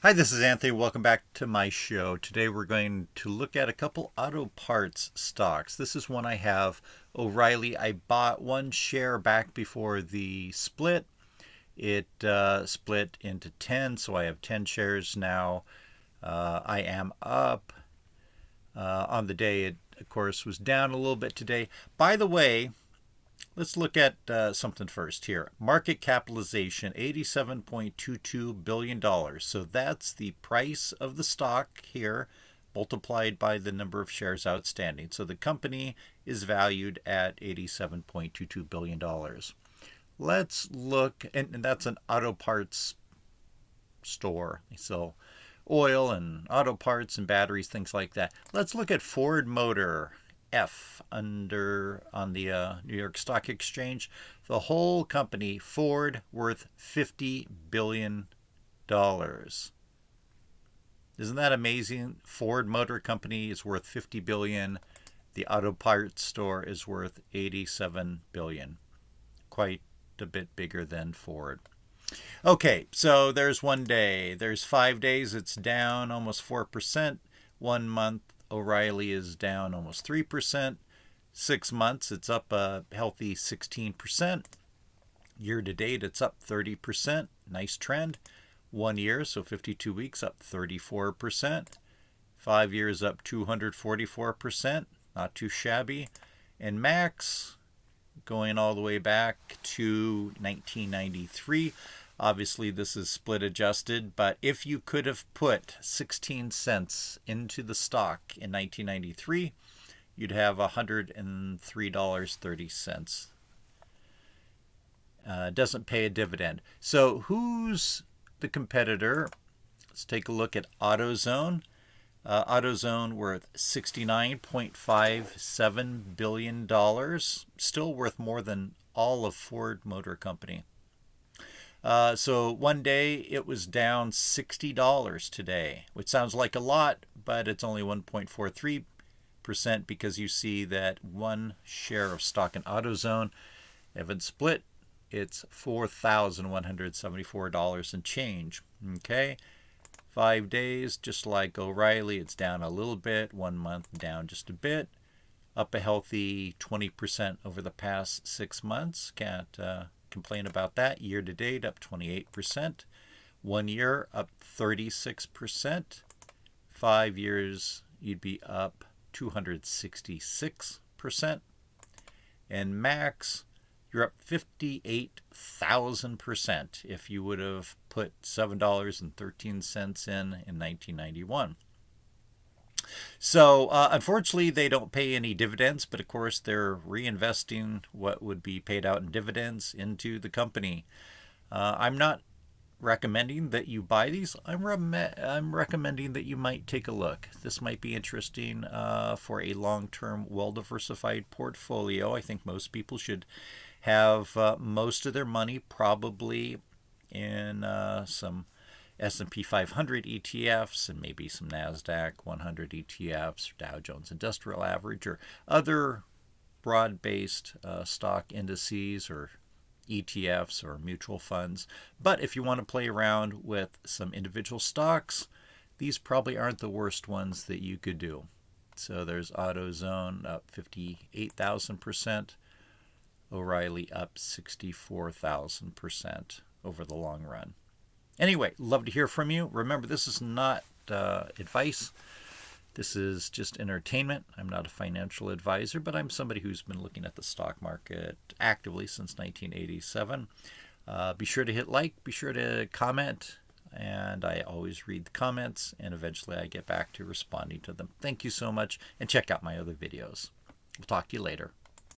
Hi, this is Anthony. Welcome back to my show. Today we're going to look at a couple auto parts stocks. This is one I have, O'Reilly. I bought one share back before the split. It split into 10, so I have 10 shares now. I am up. On the day, it, of course, was down a little bit today. By the way, let's look at something first here. Market capitalization, $87.22 billion. So that's the price of the stock here multiplied by the number of shares outstanding. So the company is valued at $87.22 billion. Let's look, and that's an auto parts store. They sell oil and auto parts and batteries, things like that. Let's look at Ford Motor. F on the New York Stock Exchange. The whole company, Ford, worth $50 billion. Isn't that amazing? Ford Motor Company is worth $50 billion. The auto parts store is worth $87 billion. Quite a bit bigger than Ford. Okay, so there's one day. There's 5 days. It's down almost 4%. 1 month, O'Reilly is down almost 3%. 6 months, it's up a healthy 16%. Year to date, it's up 30%. Nice trend. 1 year, so 52 weeks, up 34%. 5 years, up 244%. Not too shabby. And Max, going all the way back to 1993. Obviously, this is split adjusted, but if you could have put 16 cents into the stock in 1993, you'd have $103.30. Doesn't pay a dividend. So who's the competitor? Let's take a look at AutoZone. AutoZone worth $69.57 billion. Still worth more than all of Ford Motor Company. So one day it was down $60 today, which sounds like a lot, but it's only 1.43% because you see that one share of stock in AutoZone, haven't split, it's $4,174 and change. Okay, 5 days, just like O'Reilly, it's down a little bit. 1 month, down just a bit. Up a healthy 20% over the past 6 months. Can't complain about that. Year to date, up 28%. 1 year, up 36%. 5 years, you'd be up 266%. And Max, you're up 58,000% if you would have put $7.13 in 1991. So unfortunately, they don't pay any dividends, but of course, they're reinvesting what would be paid out in dividends into the company. I'm not recommending that you buy these. I'm recommending that you might take a look. This might be interesting for a long-term, well-diversified portfolio. I think most people should have most of their money probably in some S&P 500 ETFs and maybe some NASDAQ 100 ETFs, Dow Jones Industrial Average, or other broad-based stock indices or ETFs or mutual funds. But if you want to play around with some individual stocks, these probably aren't the worst ones that you could do. So there's AutoZone up 58,000%, O'Reilly up 64,000% over the long run. Anyway, love to hear from you. Remember, this is not advice. This is just entertainment. I'm not a financial advisor, but I'm somebody who's been looking at the stock market actively since 1987. Be sure to hit like, be sure to comment, and I always read the comments, and eventually I get back to responding to them. Thank you so much, and check out my other videos. We'll talk to you later.